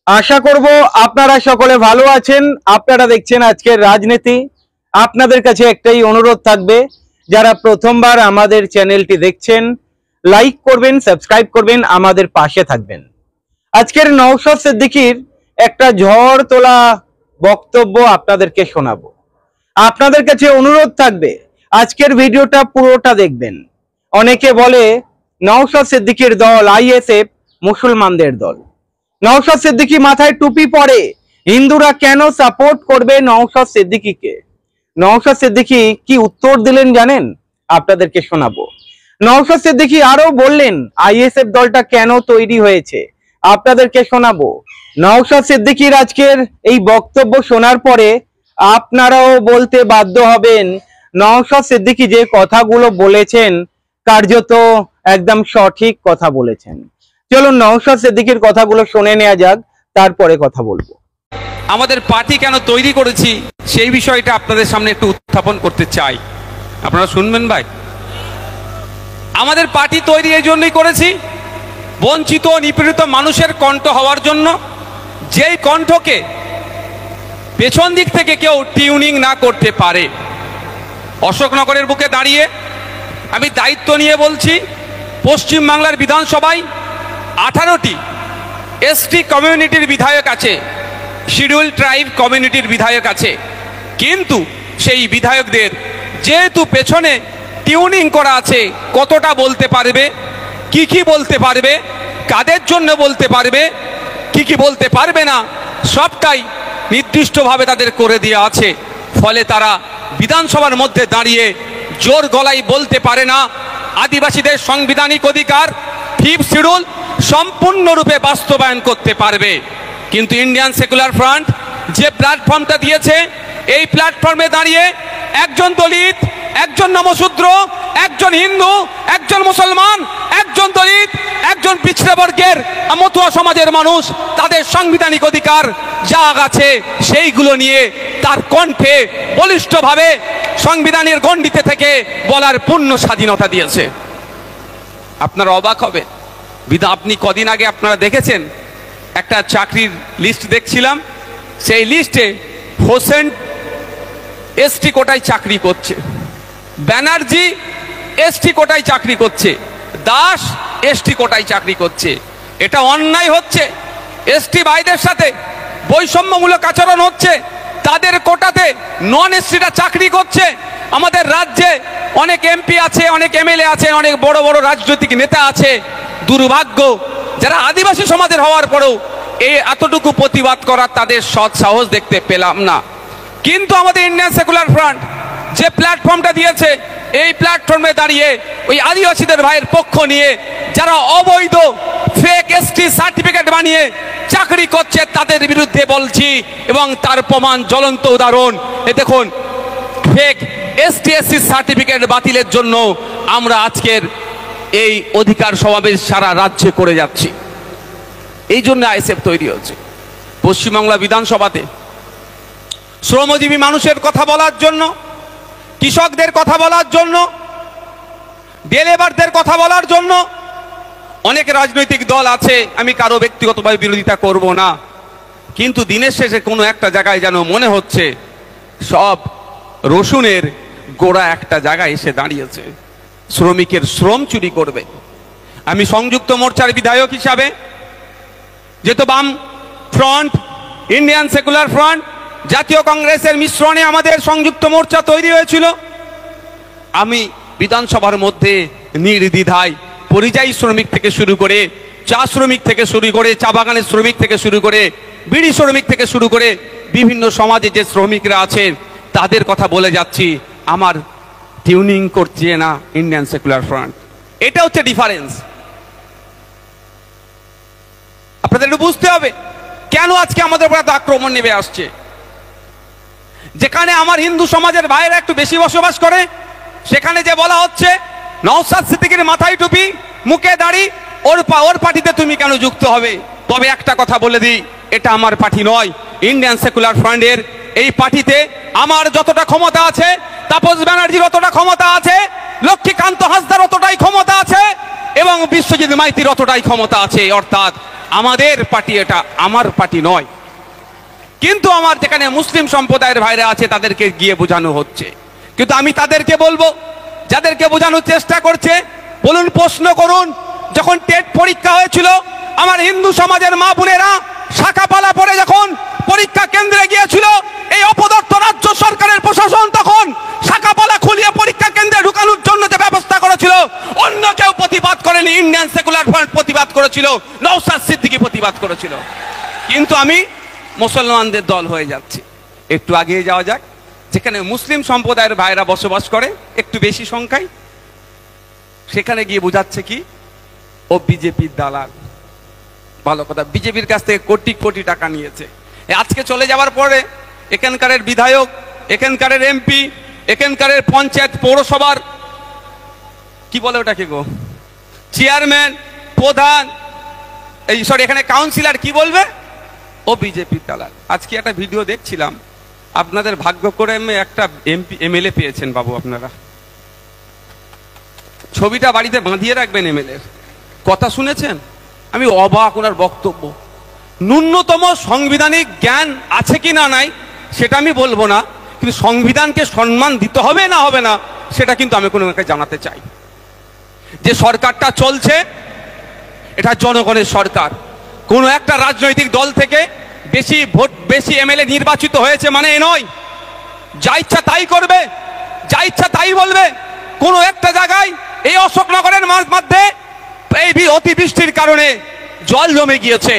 আশা করব আপনারা সকলে ভালো আছেন। আপনারা দেখছেন আজকের রাজনীতি। আপনাদের কাছে একটাই অনুরোধ থাকবে, যারা প্রথমবার আমাদের চ্যানেলটি দেখছেন লাইক করবেন, সাবস্ক্রাইব করবেন, আমাদের পাশে থাকবেন। আজকের নওশাদ সিদ্দিকীর একটা ঝড় তোলা বক্তব্য আপনাদেরকে শোনাবো। আপনাদের কাছে অনুরোধ থাকবে আজকের ভিডিওটা পুরোটা দেখবেন। অনেকে বলে নওশাদ সিদ্দিকীর দল আইএসএফ মুসলমানদের দল। নওশাদ সিদ্দিকী মাথায় টুপি পরে, হিন্দুরা কেন সাপোর্ট করবে নওশাদ সিদ্দিকীকে? নওশাদ সিদ্দিকী কি উত্তর দিলেন জানেন? আপনাদেরকে শোনাবো। নওশাদ সিদ্দিকী আরো বললেন আইএসএফ দলটা কেন তৈরি হয়েছে, আপনাদেরকে শোনাবো। নওশাদ সিদ্দিকীর আজকের এই বক্তব্য শোনার পরে আপনারাও বলতে বাধ্য হবেন নওশাদ সিদ্দিকী যে কথাগুলো বলেছেন কার্যত একদম সঠিক কথা বলেছেন। চলুন নওশাদ সিদ্দিকীর কথাগুলো শুনে নেওয়া যাক, তারপরে কথা বলবো। আমাদের পার্টি কেন তৈরি করেছি সেই বিষয়টা আপনাদের সামনে একটু উত্থাপন করতে চাই, আপনারা শুনবেন ভাই। আমাদের পার্টি তৈরি এই জন্যই করেছি, বঞ্চিত নিপীড়িত মানুষের কণ্ঠ হওয়ার জন্য, যেই কণ্ঠকে পেছন দিক থেকে কেউ টিউনিং না করতে পারে। অশোকনগরের বুকে দাঁড়িয়ে আমি দায়িত্ব নিয়ে বলছি, পশ্চিমবাংলার বিধানসভায় 18টি এসটি কমিউনিটির বিধায়ক আছে, শিডিউল ট্রাইব কমিউনিটির বিধায়ক আছে, কিন্তু সেই বিধায়কদের যেহেতু পেছনে টিউনিং করা আছে, কতটা বলতে পারবে, কি বলতে পারবে, কাদের জন্য বলতে পারবে, কি বলতে পারবে না, সবটাই নির্দিষ্টভাবে তাদের করে দেওয়া আছে। ফলে তারা বিধানসভার মধ্যে দাঁড়িয়ে জোর গলায় বলতে পারে না আদিবাসীদের সাংবিধানিক অধিকার 5th শিডিউল সম্পূর্ণরূপে বাস্তবায়ন করতে পারবে। কিন্তু ইন্ডিয়ান সেকুলার ফ্রন্ট যে প্ল্যাটফর্মটা দিয়েছে, এই প্ল্যাটফর্মে দাঁড়িয়ে একজন দলিত, একজন নমশূদ্র, একজন হিন্দু, একজন মুসলমান, একজন দলিত, একজন পিছড়ে বর্গের মতুয়া সমাজের মানুষ তাদের সাংবিধানিক অধিকার যা আছে সেইগুলো নিয়ে তার কণ্ঠে বলিষ্ঠভাবে সংবিধানের গণ্ডিতে থেকে বলার পূর্ণ স্বাধীনতা দিয়েছে। আপনারা অবাক হবে, আপনি কদিন আগে আপনারা দেখেছেন একটা চাকরির লিস্ট দেখছিলাম, সেই লিস্টে হোসেন এসটি কোটায় চাকরি করছে, ব্যানার্জি এসটি কোটায় চাকরি করছে, দাস এসটি কোটায় চাকরি করছে। এটা অন্যায় হচ্ছে, এসটি ভাইদের সাথে বৈষম্যমূলক আচরণ হচ্ছে, তাদের কোটাতে নন এসটিরা চাকরি করছে। আমাদের রাজ্যে অনেক এমপি আছে, অনেক এমএলএ আছে, অনেক বড় বড় রাজনৈতিক নেতা আছে, দুর্ভাগ্য যারা আদিবাসী সমাজের হওয়ার পরেও এই এতটুকু প্রতিবাদ করার তাদের সৎ সাহস দেখতে পেলাম না। কিন্তু আমাদের ইন্ডিয়ান সেকুলার ফ্রন্ট যে প্ল্যাটফর্মটা দিয়েছে, এই প্ল্যাটফর্মে দাঁড়িয়ে ওই আদিবাসীদের ভাইয়ের পক্ষ নিয়ে যারা অবৈধ ফেক এসটি সার্টিফিকেট বানিয়ে চাকরি করছে তাদের বিরুদ্ধে বলছি, এবং তার প্রমাণ জ্বলন্ত উদাহরণ এ দেখুন। ফেক এসটি এসসি সার্টিফিকেট বাতিলের জন্য আমরা আজকের এই অধিকার সমাবেশ সারা রাজ্যে করে যাচ্ছি। এই জন্য আইএসএফ তৈরি হচ্ছে। পশ্চিমবাংলা বিধানসভাতে শ্রমজীবী মানুষের কথা বলার জন্য, কৃষকদের কথা বলার জন্য, ডেলেবারদের কথা বলার জন্য অনেক রাজনৈতিক দল আছে। আমি কারো ব্যক্তিগতভাবে বিরোধিতা করব না, কিন্তু দিনের শেষে কোনো একটা জায়গায় যেন মনে হচ্ছে সব রসুনের গোড়া একটা জায়গায় এসে দাঁড়িয়েছে, শ্রমিকের শ্রম চুরি করবে। আমি সংযুক্ত মোর্চার বিধায়ক হিসাবে, যেহেতু বাম ফ্রন্ট, ইন্ডিয়ান সেকুলার ফ্রন্ট, জাতীয় কংগ্রেসের মিশ্রণে আমাদের সংযুক্ত মোর্চা তৈরি হয়েছিল, আমি বিধানসভার মধ্যে নির্দ্বিধায় পরিযায়ী শ্রমিক থেকে শুরু করে, চা শ্রমিক থেকে শুরু করে, চা বাগানের শ্রমিক থেকে শুরু করে, বিড়ি শ্রমিক থেকে শুরু করে বিভিন্ন সমাজে যে শ্রমিকরা আছেন তাদের কথা বলে যাচ্ছি। আমার টিউনিং করছে না ইন্ডিয়ান সেকুলার ফ্রন্ট। এটা হচ্ছে ডিফারেন্স। আপনাদের একটু বুঝতে হবে কেন আজকে আমাদের উপর এত আক্রমণ নেমে আসছে। যেখানে আমার হিন্দু সমাজের ভাইয়েরা একটু বেশি বসবাস করে, সেখানে যে বলা হচ্ছে নওশাদ সিদ্দিকীর মাথায় টুপি, মুখে দাড়ি, ওর পার্টিতে তুমি কেন যুক্ত হবে? তবে একটা কথা বলে দিই, এটা আমার পার্টি নয়। ইন্ডিয়ান সেকুলার ফ্রন্টের এই পার্টিতে আমার যতটা ক্ষমতা আছে তাপস ব্যানার্জির অতটা ক্ষমতা আছে, লক্ষ্মীকান্ত হাসদার অতটাই ক্ষমতা আছে এবং বিশ্বজিৎ মাইতির অতটাই ক্ষমতা আছে। অর্থাৎ আমাদের পার্টি এটা আমার পার্টি নয়। কিন্তু আমার যেখানে মুসলিম সম্প্রদায়ের ভাইরা আছে তাদেরকে গিয়ে বোঝানো হচ্ছে। কিন্তু আমি তাদেরকে বলবো, যাদেরকে বোঝানোর চেষ্টা করছে, বলুন, প্রশ্ন করুন, যখন টেট পরীক্ষা হয়েছিল আমার হিন্দু সমাজের মা বোনেরা শাখাপালা পরে যখন পরীক্ষা কেন্দ্রে গিয়েছিল, এই অপদার্থ রাজ্য সরকারের প্রশাসন তখন শাখাপালা খুলিয়ে পরীক্ষা কেন্দ্রে ঢুকানোর জন্য যে ব্যবস্থা করেছিল, অন্য কেউ প্রতিবাদ করেনি। ইন্ডিয়ান সেকুলার ফ্রন্ট প্রতিবাদ করেছিল, নওশাদ সিদ্দিকী প্রতিবাদ করেছিল। কিন্তু আমি মুসলমানদের দল হয়ে যাচ্ছি। একটু আগিয়ে যাওয়া যাক, যেখানে মুসলিম সম্প্রদায়ের ভাইরা বসবাস করে একটু বেশি সংখ্যায়, সেখানে গিয়ে বোঝাচ্ছে কি ও বিজেপির দালাল। ভালো কথা, বিজেপির কাছ থেকে কোটি কোটি টাকা নিয়েছে। আজকে চলে যাওয়ার পরে এখানকার বিধায়ক, এখানকার এমপি, এখানকার পঞ্চায়েত পৌরসভার কি বলে ওটাকে গো, চেয়ারম্যান, প্রধান, এই সরি এখানে কাউন্সিলর কি বলবে, ও বিজেপির দালাল। আজকে একটা ভিডিও দেখছিলাম, আপনাদের ভাগ্য করে একটা এমপি এমএলএ পেয়েছেন বাবু, আপনারা ছবিটা বাড়িতে বাঁধিয়ে রাখবেন। এমএলএ কথা শুনেছেন? আমি অবাক ওনার বক্তব্য। ন্যূনতম সাংবিধানিক জ্ঞান আছে কি না নাই সেটা আমি বলবো না, কিন্তু সংবিধানকে সম্মান দিতে হবে না হবে না সেটা কিন্তু আমি কোনো জানাতে চাই। যে সরকারটা চলছে এটা জনগণের সরকার। কোনো একটা রাজনৈতিক দল থেকে বেশি ভোট, বেশি এমএলএ নির্বাচিত হয়েছে মানে এ নয় যা ইচ্ছা তাই করবে, যা ইচ্ছা তাই বলবে। কোনো একটা জায়গায় এই অশোকনগরের মধ্যে এই অতিবৃষ্টির কারণে জল জমে গিয়েছে,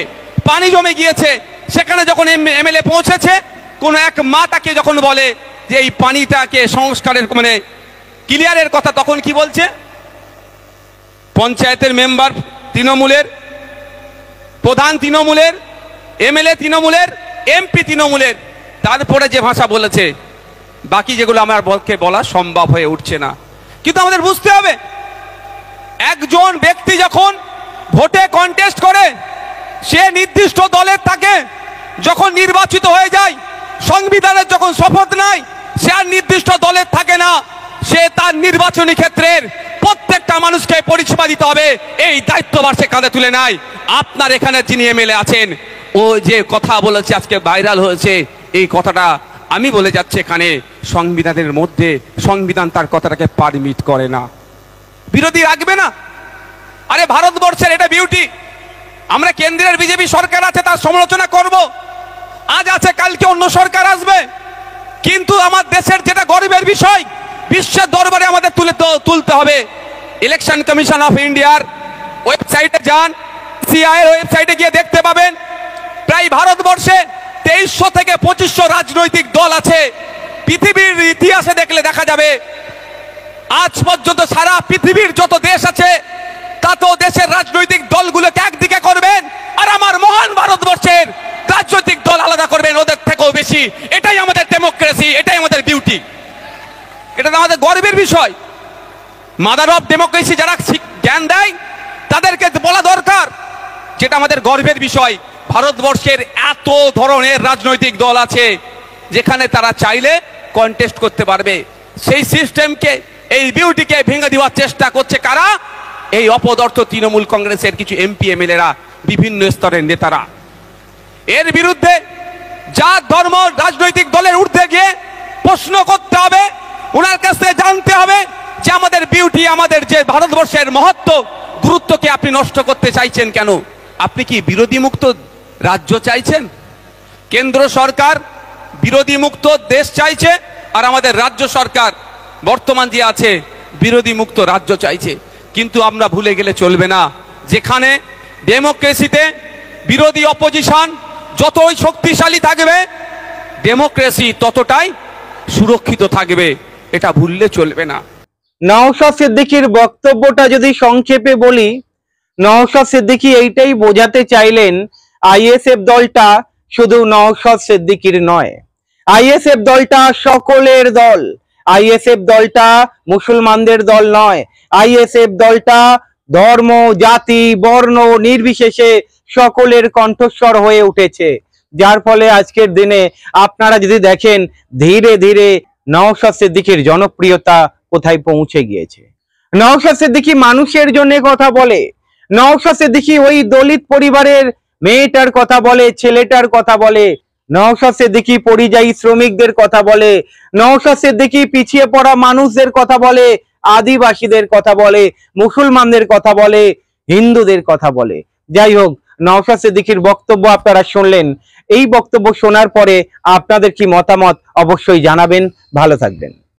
পানি জমে গিয়েছে। সেখানে যখন এমএলএ পৌঁছেছে, কোন এক মা তাকে যখন বলে যে এই পানিটাকে সংস্কারের মানে ক্লিয়ারের কথা, তখন কি বলছে? পঞ্চায়েতের মেম্বার তৃণমূলের, প্রধান তৃণমূলের, এমএলএ তৃণমূলের, এমপি তৃণমূলের, তারপরে যে ভাষা বলেছে বাকি যেগুলো আমার পক্ষে বলা সম্ভব হয়ে উঠছে না। কিন্তু আমাদের বুঝতে হবে, একজন ব্যক্তি যখন ভোটে কন্টেস্ট করে, সে নির্দিষ্ট দলের থাকে, যখন নির্বাচিত হয়ে যায়, সংবিধানের যখন শপথ নেয়, সে আর নির্দিষ্ট দলের থাকে না, সে তার নির্বাচনী ক্ষেত্রের প্রত্যেকটা মানুষকে পরিষেবা দিতে হবে, এই দায়িত্বভার সে কাঁধে তুলে নেয়। আপনার এখানে যিনি এমএলএ আছেন, ও যে কথা বলেছে আজকে ভাইরাল হয়েছে, এই কথাটা আমি বলে যাচ্ছি এখানে সংবিধানের মধ্যে সংবিধান তার কথাটাকে পারমিট করে না। বিরোধী রাখবে না। আরে ভারতবর্ষের এটা বিউটি, আমরা কেন্দ্রের বিজেপি সরকার আছে তার সমালোচনা করব, আজ আছে কালকে অন্য সরকার আসবে, কিন্তু আমার দেশের যেটা গর্বের বিষয়, বিশ্বের দরবারে আমাদের তুলতে হবে। ইলেকশন কমিশন অফ ইন্ডিয়ার ওয়েবসাইটে যান, সিআই এর ওয়েবসাইটে গিয়ে দেখতে পাবেন প্রায় ভারতবর্ষে 2300 থেকে 2500 রাজনৈতিক দল আছে। পৃথিবীর ইতিহাসে দেখলে দেখা যাবে আজ পর্যন্ত সারা পৃথিবীর যত দেশ আছে তত দেশের রাজনৈতিক দলগুলোকে একদিকে করবেন, আর আমার মহান ভারতবর্ষের রাজনৈতিক দল আলাদা করবেন ওদের থেকেও বেশি। এটাই আমাদের ডেমোক্রেসি, এটাই আমাদের বিউটি, এটা আমাদের গর্বের বিষয়। মাদার অফ ডেমোক্রেসি যারা জ্ঞান দেয় তাদেরকে বলা দরকার, যেটা আমাদের গর্বের বিষয়। ভারতবর্ষের এত ধরনের রাজনৈতিক দল আছে যেখানে তারা চাইলে কন্টেস্ট করতে পারবে। সেই সিস্টেমকে, এই বিউটিকে ভেঙে দেওয়ার চেষ্টা করছে কারা? এই অপদার্থ তৃণমূল কংগ্রেসের কিছু এমপি এমএলএরা, বিভিন্ন স্তরের নেতারা। এর বিরুদ্ধে জাত ধর্ম রাজনৈতিক দলের ঊর্ধ্বে গিয়ে প্রশ্ন করতে হবে, ওনার কাছ থেকে জানতে হবে যে আমাদের বিউটি, আমাদের যে ভারতবর্ষের মহত্ব, গুরুত্বকে আপনি নষ্ট করতে চাইছেন কেন? আপনি কি বিরোধী মুক্ত রাজ্য চাইছেন? কেন্দ্র সরকার বিরোধী মুক্ত দেশ চাইছে, আর আমাদের রাজ্য সরকার বর্তমান যে আছে বিরোধী মুক্ত রাজ্য চাইছে। কিন্তু আমরা ভুলে গেলে চলবে না, যেখানে ডেমোক্রেসিতে বিরোধী অপোজিশন যতই শক্তিশালী থাকবে, ডেমোক্রেসি ততটাই সুরক্ষিত থাকবে, এটা ভুললে চলবে না। নওশাদ সিদ্দিকীর বক্তব্যটা যদি সংক্ষেপে বলি, নওশাদ সিদ্দিকী এইটাই বোঝাতে চাইলেন আইএসএফ দলটা শুধু নওশাদ সিদ্দিকীর নয়, আইএসএফ দলটা সকলের দল, আইএসএফ দলটা মুসলমানদের দল নয়, আইএসএফ দলটা ধর্ম, জাতি, বর্ণ নির্বিশেষে সকলের কণ্ঠস্বর হয়ে উঠেছে। যার ফলে আজকের দিনে আপনারা যদি দেখেন ধীরে ধীরে নওশাদ সিদ্দিকীর জনপ্রিয়তা কোথায় পৌঁছে গিয়েছে। নওশাদ সিদ্দিকী মানুষের জন্য কথা বলে, নওশাদ সিদ্দিকী ওই দলিত পরিবারের মেয়েটার কথা বলে, ছেলেটার কথা বলে, নওশাদ সিদ্দিকী পরিযায়ী শ্রমিকদের কথা বলে, নওশাদ সিদ্দিকী পিছিয়ে পড়া মানুষদের কথা বলে, আদিবাসীদের কথা বলে, মুসলমানদের কথা বলে, হিন্দুদের কথা বলে। যাই হোক, নওশাদ সিদ্দিকীর বক্তব্য আপনারা শুনলেন। এই বক্তব্য শোনার পরে আপনাদের কি মতামত অবশ্যই জানাবেন। ভালো থাকবেন।